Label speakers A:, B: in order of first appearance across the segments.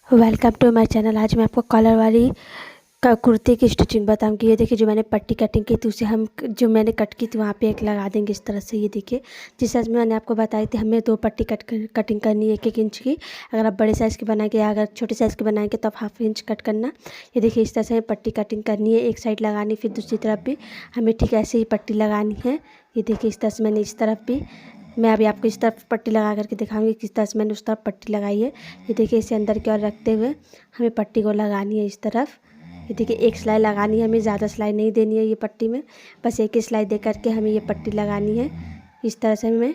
A: Welcome to my channel. आज मैं आपको कॉलर वाली कुर्ती की स्टिचिंग बताऊंगी। ये देखिए, जो मैंने पट्टी कटिंग की थी उसे हम जो मैंने कट की थी वहाँ पे एक लगा देंगे इस तरह से। ये देखिए, जिस साइज़ में मैंने आपको बताई थी हमें 2 पट्टी कटिंग करनी है 1-1 इंच की। अगर आप बड़े साइज़ की बनाएंगे या अगर छोटे साइज़ की बनाएंगे तो आप हाफ इंच कट करना। ये देखिए, इस तरह से हमें पट्टी कटिंग करनी है, एक साइड लगानी, फिर दूसरी तरफ भी हमें ठीक ऐसे ही पट्टी लगानी है। ये देखिए, इस तरह से मैंने इस तरफ भी, मैं अभी आपको इस तरफ पट्टी लगा करके दिखाऊंगी किस तरह से मैंने उस तरफ पट्टी लगाई है। ये देखिए, इसे अंदर की ओर रखते हुए हमें पट्टी को लगानी है इस तरफ। ये देखिए, एक सिलाई लगानी है, हमें ज़्यादा सिलाई नहीं देनी है ये पट्टी में, बस एक ही सिलाई दे करके हमें ये पट्टी लगानी है इस तरह से हमें।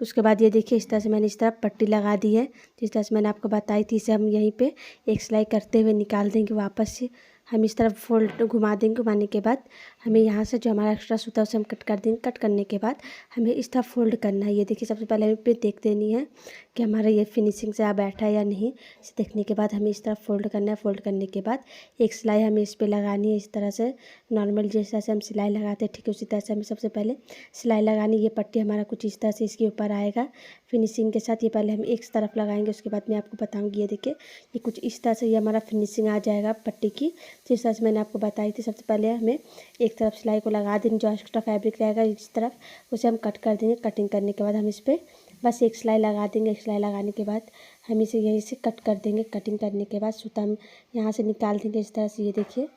A: उसके बाद ये देखिए, इस तरह से मैंने इस तरफ पट्टी लगा दी है जिस तरह से मैंने आपको बताई थी। इसे हम यहीं पे एक सिलाई करते हुए निकाल देंगे वापस से। हम इस तरफ फोल्ड घुमा देंगे। घुमाने के बाद हमें यहाँ से जो हमारा एक्स्ट्रा सूता है उसे हम कट कर देंगे। कट करने के बाद हमें इस तरफ फोल्ड करना है। ये देखिए, सबसे पहले हमें पे देख देनी है कि हमारा ये फिनिशिंग से आ बैठा है या नहीं। इसे देखने के बाद हमें इस तरफ फोल्ड करना है। फोल्ड करने के बाद एक सिलाई हमें इस पर लगानी है इस तरह से। नॉर्मल जैसा से हम सिलाई लगाते हैं ठीक उसी तरह से हमें सबसे पहले सिलाई लगानी। ये पट्टी हमारा कुछ इस तरह से इसके ऊपर आएगा फिनिशिंग के साथ। ये पहले हम एक तरफ लगाएंगे, उसके बाद मैं आपको बताऊंगी। ये देखिए, ये कुछ इस तरह से ये हमारा फिनिशिंग आ जाएगा पट्टी की जिस तरह से मैंने आपको बताई थी। सबसे पहले हमें एक तरफ सिलाई को लगा देंगे, जो एक्स्ट्रा फैब्रिक रहेगा इस तरफ उसे हम कट कर देंगे। कटिंग करने के बाद हम इस पर बस एक सिलाई लगा देंगे। एक सिलाई लगाने के बाद हम इसे यहीं से कट कर देंगे। कटिंग करने के बाद सूता हम यहाँ से निकाल देंगे इस तरह से। ये देखिए,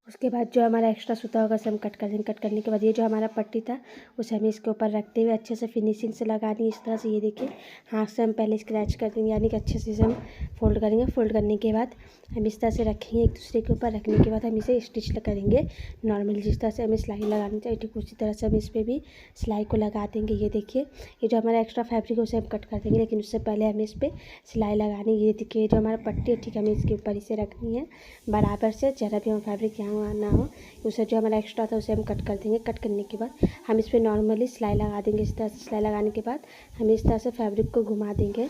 A: उसके बाद जो हमारा एक्स्ट्रा सूता होगा उसे हम कट कर देंगे। कट करने के बाद ये जो हमारा पट्टी था उसे हमें इसके ऊपर रखते हुए अच्छे से फिनिशिंग से लगानी है इस तरह से। ये देखिए, हाथ से हम पहले स्क्रैच कर देंगे, यानी कि अच्छे से इसे हम फोल्ड करेंगे। फोल्ड करने के बाद हम इस तरह से रखेंगे एक दूसरे के ऊपर। रखने के बाद हम इसे स्टिच करेंगे नॉर्मल जिस तरह से हमें सिलाई लगानी चाहिए ठीक उसी तरह से हम इस पर भी सिलाई को लगा देंगे। ये देखिए, ये जो हमारा एक्स्ट्रा फैब्रिक है उसे हम कट कर देंगे, लेकिन उससे पहले हमें इस पर सिलाई लगानी। ये देखिए, जो हमारा पट्टी है ठीक हमें इसके ऊपर इसे रखनी है बराबर से, जरा भी हम फैब्रिक यहाँ वहाँ ना हो। उसे जो हमारा एक्स्ट्रा था उसे हम कट कर देंगे। कट करने के बाद हम इस पर नॉर्मली सिलाई लगा देंगे इस तरह से। सिलाई लगाने के बाद हम इस तरह से फैब्रिक को घुमा देंगे।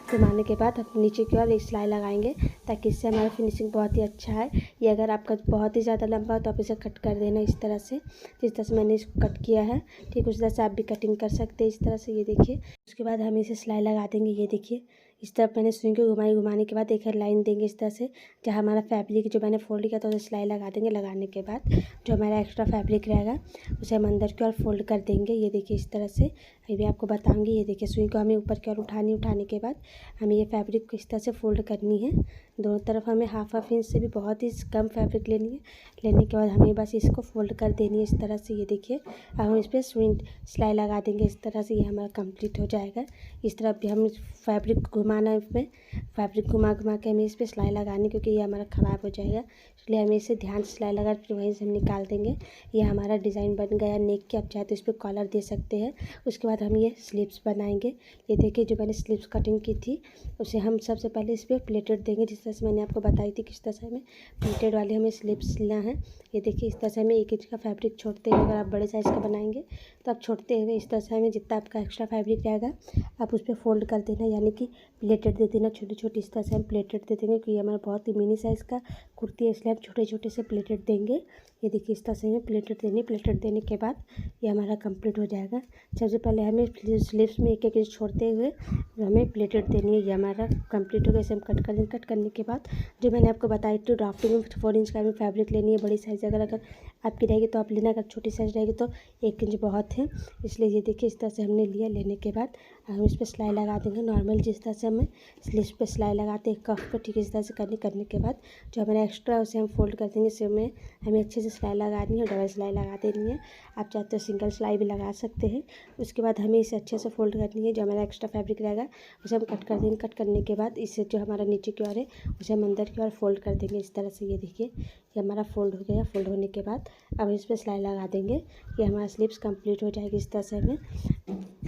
A: घुमाने के बाद हम नीचे की ओर एक सिलाई लगाएंगे ताकि इससे हमारा फिनिशिंग बहुत ही अच्छा है। ये अगर आपका बहुत ही ज़्यादा लंबा हो तो आप इसे कट कर देना इस तरह से, जिस तरह से मैंने इसको कट किया है ठीक उस तरह से आप भी कटिंग कर सकते हैं इस तरह से। ये देखिए, उसके बाद हम इसे सिलाई लगा देंगे। ये देखिए, इस तरफ मैंने सुई को घुमाई। घुमाने के बाद एक लाइन देंगे इस तरह से, जहाँ हमारा फैब्रिक जो मैंने फोल्ड किया था उसे सिलाई लगा देंगे। लगाने के बाद जो हमारा एक्स्ट्रा फैब्रिक रहेगा उसे हम अंदर की ओर फोल्ड कर देंगे। ये देखिए, इस तरह से अभी मैं आपको बताऊंगी। ये देखिए, सुई को हमें ऊपर की ओर उठानी, उठाने के बाद हमें ये फैब्रिक को इस तरह से फोल्ड करनी है। दोनों तरफ हमें हाफ इंच से भी बहुत ही कम फैब्रिक लेनी है। लेने के बाद हमें बस इसको फोल्ड कर देनी है इस तरह से। ये देखिए, अब हम इस पर सिलाई लगा देंगे इस तरह से। ये हमारा कंप्लीट हो जाएगा। इस तरह भी हम फैब्रिक घुमाना है, इसमें फैब्रिक घुमा घुमा के हमें इस पर सिलाई लगानी, क्योंकि ये हमारा ख़राब हो जाएगा, इसलिए हमें इसे ध्यान से सिलाई लगा फिर वहीं से हम निकाल देंगे। ये हमारा डिज़ाइन बन गया नेक के। आप चाहे तो इस पर कॉलर दे सकते हैं। उसके बाद हम ये स्लीव्स बनाएंगे। ये देखिए, जो मैंने स्लीव्स कटिंग की थी उसे हम सबसे पहले इस पर प्लेटेड देंगे, जिस तरह से मैंने आपको बताई थी किस तरह से हमें प्लेटेड वाले हमें स्लीव्स लेना है। ये देखिए, इस तरह से हमें 1 इंच का फैब्रिक छोड़ते हुए, अगर आप बड़े साइज़ का बनाएंगे तो आप छोड़ते हुए इस तरह से हमें जितना आपका एक्स्ट्रा फैब्रिक रहेगा आप उस पर फोल्ड कर देना, यानी कि प्लेटेड दे देना। छोटी छोटी इस तरह से हम प्लेटेड दे देंगे, क्योंकि ये हमारा बहुत ही मिनी साइज़ का कुर्ती है, इसलिए हम छोटे छोटे से प्लेटेड देंगे। ये देखिए, इस तरह से हमें प्लेटेड देनी। प्लेटेड देने के बाद ये हमारा कंप्लीट हो जाएगा। सबसे पहले हमें स्लीव्स में 1-1 इंच छोड़ते हुए हमें प्लेटेड देनी है। ये हमारा कंप्लीट हो गया। इसे हम कट कर देंगे। कट करने के बाद जो मैंने आपको बताई थी ड्राफ्टिंग में 4 इंच का हमें फैब्रिक लेनी है। बड़ी साइज़ अगर आपकी रहेगी तो आप लेना, अगर छोटी साइज़ रहेगी तो 1 इंच बहुत है, इसलिए ये देखिए इस तरह से हमने लिया। लेने के बाद हम इस पर सिलाई लगा देंगे नॉर्मल जिस तरह से हमें स्लीव्स पे सिलाई लगाते हैं कफ पे, ठीक इस तरह से करने के बाद जो हमारा एक्स्ट्रा है उसे हम फोल्ड कर देंगे। इसे हमें अच्छे से सिलाई लगानी है और डबल सिलाई लगा देनी है। आप चाहते हो सिंगल सिलाई भी लगा सकते हैं। उसके बाद हमें इसे अच्छे से फोल्ड करनी है। जो हमारा एक्स्ट्रा फैब्रिक रहेगा उसे हम कट कर देंगे। कट करने के बाद इसे जो हमारा नीचे की ओर है उसे हम अंदर की ओर फोल्ड कर देंगे इस तरह से। ये देखिए, ये हमारा फोल्ड हो गया। फोल्ड होने के बाद अब इस पर सिलाई लगा देंगे। ये हमारा स्लीव्स कंप्लीट हो जाएगी। इस तरह से हमें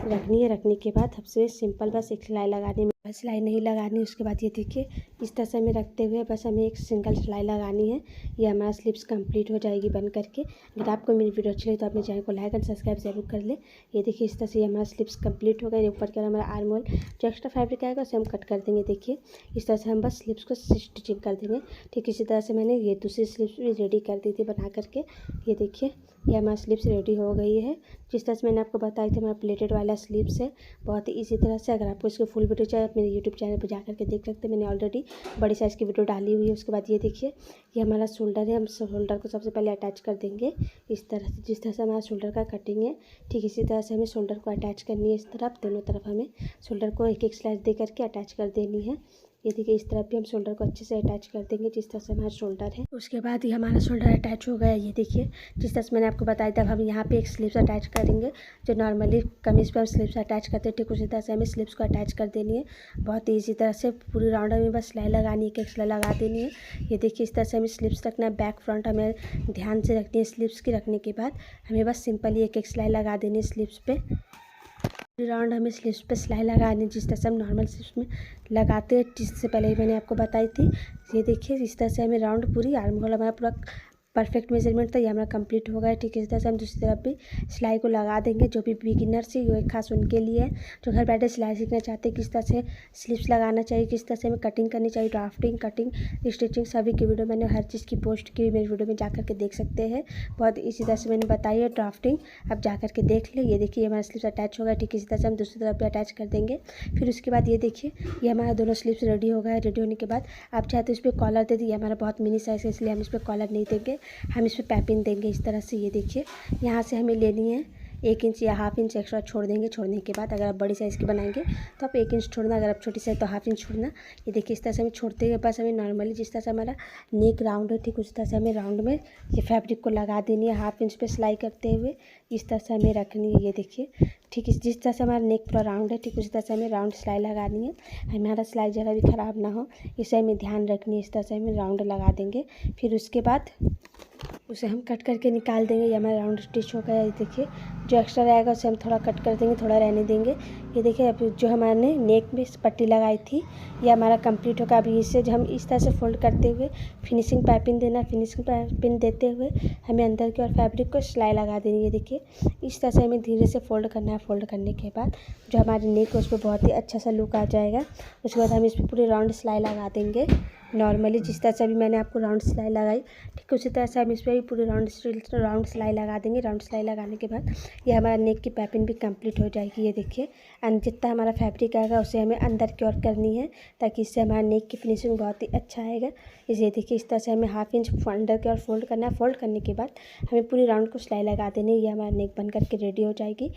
A: रखनी है। रखने के बाद हमसे सिंपल बस एक सिलाई लगानी है, सिलाई नहीं लगानी। उसके बाद ये देखिए, इस तरह से हमें रखते हुए बस हमें एक सिंगल सिलाई लगानी है। ये हमारा स्लीव्स कंप्लीट हो जाएगी बन करके। अगर आपको मेरी वीडियो अच्छी लगी तो अपने चैनल को लाइक एंड सब्सक्राइब जरूर कर ले। ये देखिए, इस तरह से हमारा स्लीव्स कंप्लीट हो गए। ऊपर के हमारा आर्म होल जो एक्स्ट्रा फैब्रिक आएगा उसे हम कट कर देंगे। देखिए, इस तरह से हम बस स्लीव्स को स्टिचिंग कर देंगे। ठीक इसी तरह से मैंने ये दूसरी स्लीव्स भी रेडी कर दी थी बना करके। ये देखिए, ये हमारा स्लीव्स रेडी हो गई है। जिस तरह से मैंने आपको बताई थी हमारा प्लेटेड वाला स्लीव्स है, बहुत ही इसी तरह से। अगर आपको इसकी फुल वीडियो चाहिए मेरे यूट्यूब चैनल पर जा करके देख सकते हैं, मैंने ऑलरेडी बड़ी साइज़ की वीडियो डाली हुई है। उसके बाद ये देखिए, ये हमारा शोल्डर है। हम शोल्डर को सबसे पहले अटैच कर देंगे इस तरह से, जिस तरह से हमारा शोल्डर का कटिंग है ठीक इसी तरह से हमें शोल्डर को अटैच करनी है। इस तरफ दोनों तरफ हमें शोल्डर को एक एक स्लाइस दे करके अटैच कर देनी है। ये देखिए, इस तरफ भी हम शोल्डर को अच्छे से अटैच कर देंगे जिस तरह से हमारा शोल्डर है। उसके बाद ये हमारा शोल्डर अटैच हो गया। ये देखिए, जिस तरह से मैंने आपको बताया था, हम यहाँ पे एक स्लिप्स अटैच करेंगे। जो नॉर्मली कमीज़ पर हम स्लिप्स अटैच करते हैं ठीक उसी तरह से हमें स्लिप्स को अटैच कर देनी है। बहुत ईजी तरह से पूरी राउंड में बस सिलाई लगानी है, एक सिलाई लगा देनी है। ये देखिए, इस तरह से हमें स्लिप्स रखना है। बैक फ्रंट हमें ध्यान से रखनी है। स्लिप्स की रखने के बाद हमें बस सिंपली एक एक सिलाई लगा देनी है स्लिप्स पे। राउंड हमें स्लिप्स पे सिलाई लगानी, जिस तरह से हम नॉर्मल स्लिप्स में लगाते हैं, जिससे पहले ही मैंने आपको बताई थी। ये देखिए, इस तरह से हमें राउंड पूरी आर्म होल हमारा पूरा परफेक्ट मेजरमेंट था, ये हमारा कंप्लीट हो गया। ठीक है, इस तरह से हम दूसरी तरफ भी सिलाई को लगा देंगे। जो भी बिगिनर्स है ये खास उनके लिए है, जो घर बैठे सिलाई सीखना चाहते हैं किस तरह से स्लिप्स लगाना चाहिए, किस तरह से हमें कटिंग करनी चाहिए, ड्राफ्टिंग, कटिंग, स्टिचिंग सभी की वीडियो मैंने हर चीज़ की पोस्ट की मेरी वीडियो में जा करके देख सकते हैं। बहुत इसी तरह से मैंने बताई है ड्राफ्टिंग, आप जा करके देख ले। ये देखिए, हमारा स्लिप्स अटैच हो गया। ठीक इसी तरह से हम दूसरी तरफ भी अटैच कर देंगे। फिर उसके बाद ये देखिए, ये हमारा दोनों स्लिप्स रेडी हो गया है। रेडी होने के बाद आप चाहे तो इस पर कॉलर दे दीजिए। हमारा बहुत मिनी साइज़ है इसलिए हम इस पर कॉलर नहीं देंगे, हम इस पर पिन देंगे इस तरह से। ये देखिए, यहाँ से हमें लेनी है 1 इंच या हाफ इंच एक्स्ट्रा छोड़ देंगे। छोड़ने के बाद अगर आप बड़ी साइज़ की बनाएंगे तो आप 1 इंच छोड़ना, अगर आप छोटी साइज़ तो हाफ इंच छोड़ना। ये देखिए, इस तरह से हमें छोड़ते हुए बस हमें नॉर्मली जिस तरह से हमारा नेक राउंड है ठीक उस तरह से हमें राउंड में ये फैब्रिक को लगा देनी है। हाफ इंच पे सिलाई करते हुए इस तरह से हमें रखनी है। ये देखिए, ठीक जिस तरह से हमारा नेक पूरा राउंड है ठीक उसी तरह से हमें राउंड सिलाई लगानी है। हमारा सिलाई ज़रा भी ख़राब ना हो, इसे हमें ध्यान रखनी है। इस तरह से हमें राउंड लगा देंगे। फिर उसके बाद उसे हम कट करके निकाल देंगे। ये हमारा राउंड स्टिच हो गया। ये देखिए, जो एक्स्ट्रा रहेगा उसे हम थोड़ा कट कर देंगे, थोड़ा रहने देंगे। ये देखिए, अभी जो हमारे नेक में पट्टी लगाई थी ये हमारा कंप्लीट होगा। अभी इसे जो हम इस तरह से फोल्ड करते हुए फिनिशिंग पाइपिंग देना, फिनिशिंग पाइपिंग देते हुए हमें अंदर की और फैब्रिक को सिलाई लगा देनी है। ये देखिए, इस तरह से हमें धीरे से फोल्ड करना है। फोल्ड करने के बाद जो हमारे नेक है उस पर बहुत ही अच्छा सा लुक आ जाएगा। उसके बाद हम इस पर पूरी राउंड सिलाई लगा देंगे। नॉर्मली जिस तरह से अभी मैंने आपको राउंड सिलाई लगाई ठीक उसी तरह से हम इस पर भी पूरी राउंड सिलाई लगा देंगे। राउंड सिलाई लगाने के बाद ये हमारा नेक की पाइपिंग भी कंप्लीट हो जाएगी। ये देखिए, जितना हमारा फैब्रिक आएगा उसे हमें अंदर की ओर करनी है ताकि इससे हमारा नेक की फिनिशिंग बहुत ही अच्छा आएगा। इसे देखिए, इस तरह से हमें हाफ इंच अंदर की ओर फोल्ड करना है। फोल्ड करने के बाद हमें पूरी राउंड को सिलाई लगा देनी है। ये हमारा नेक बन करके रेडी हो जाएगी।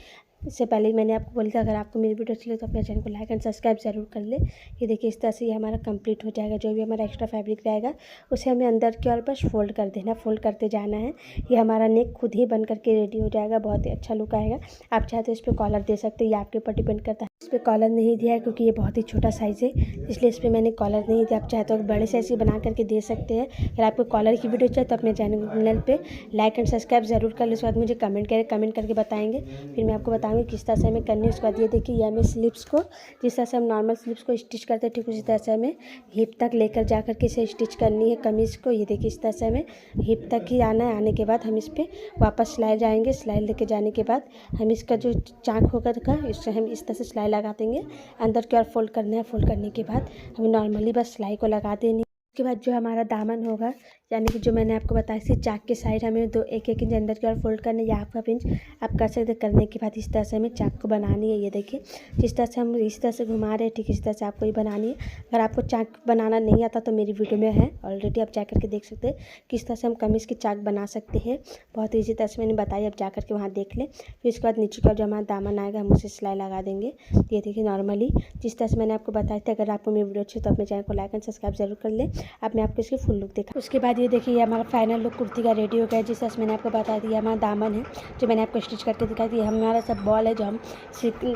A: इससे पहले ही मैंने आपको बोला था, अगर आपको मेरी वीडियो अच्छी लगे तो अपने चैनल को लाइक एंड सब्सक्राइब ज़रूर कर ले। ये देखिए, इस तरह से ये हमारा कंप्लीट हो जाएगा। जो भी हमारा एक्स्ट्रा फैब्रिक रहेगा उसे हमें अंदर की ओर बस फोल्ड कर देना, फोल्ड करते जाना है। ये हमारा नेक खुद ही बन करके रेडी हो जाएगा। बहुत ही अच्छा लुक आएगा। आप चाहे तो इस पर कॉलर दे सकते हैं, ये आपके ऊपर डिपेंड करता है। इस पर कॉलर नहीं दिया है क्योंकि ये बहुत ही छोटा साइज़ है, इसलिए इस पर मैंने कॉलर नहीं दिया। आप चाहे तो बड़े साइज़ की बना करके दे सकते हैं। अगर आपको कॉलर की वीडियो चाहिए तो अपने चैनल पे लाइक एंड सब्सक्राइब ज़रूर कर ले। उसके बाद मुझे कमेंट करके बताएंगे, फिर मैं आपको बताऊँगी किस तरह से हमें करनी है। उसके बाद ये देखिए, ये हमें स्लिप्स को जिस तरह से हम नॉर्मल स्लिप्स को स्टिच करते हैं ठीक उसी तरह से हमें हिप तक लेकर जा कर के इसे स्टिच करनी है कमीज़ को। ये देखिए, इस तरह से हमें हिप तक ही आना है। आने के बाद हम इस पर वापस सिलाई जाएंगे। सिलाई लेके जाने के बाद हम इसका जो चाक होकर का इससे हम इस तरह से सिलाई लगा देंगे। अंदर की ओर फोल्ड करना है। फोल्ड करने के बाद हमें नॉर्मली बस सिलाई को लगा देनी। उसके बाद जो हमारा दामन होगा, यानी कि जो मैंने आपको बताया थी चाक के साइड हमें 1-1 इंच अंदर की ओर फोल्ड करना है या हाफ इंच आप कर सकते। करने के बाद इस तरह से हमें चाक को बनानी है। ये देखिए, जिस तरह से हम इस तरह से घुमा रहे हैं ठीक इस तरह से आपको ये बनानी है। अगर आपको चाक बनाना नहीं आता तो मेरी वीडियो में है ऑलरेडी, आप जा करके देख सकते हैं किस तरह से हम कमीज़ की चाक बना सकते हैं। बहुत ईजी तरह से मैंने बताई, आप जा करके वहाँ देख लें। फिर उसके बाद नीचे का जो हमारा दामन आएगा हम उसे सिलाई लगा देंगे। ये देखिए, नॉर्मली जिस तरह से मैंने आपको बताया था। अगर आपको मेरी वीडियो अच्छी तो अपने चैनल को लाइक एंड सब्सक्राइब जरूर कर ले। अब मैं आपको इसकी फुल लुक दिखा। उसके बाद ये देखिए, हमारा फाइनल लुक कुर्ती का रेडी हो गया। जिस तरह से मैंने आपको बताया था, हमारा दामन है जो मैंने आपको स्टिच करके दिखाई थी। हमारा सब बॉल है जो हम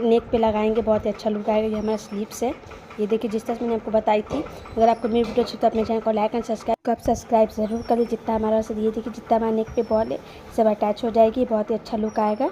A: नेक पे लगाएंगे, बहुत ही अच्छा लुक आएगा। ये हमारा स्लीव्स है। ये देखिए, जिस तरह से मैंने आपको बताई थी। अगर आपको मेरी वीडियो अच्छी तो अपने चैनल को लाइक एंड सब्सक्राइब जरूर करें। जितना हमारा ये देखिए, जितना हमारा नेक पे बॉल है सब अटैच हो जाएगी, बहुत ही अच्छा लुक आएगा।